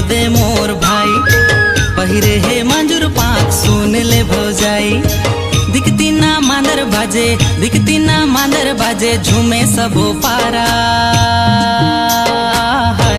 दे मोर भाई। पहिरे हे मंजूर पाक सुन ले भौजाई। दिखती ना मांदर बाजे, दिखती ना मांदर बाजे, झूमे सबो पारा।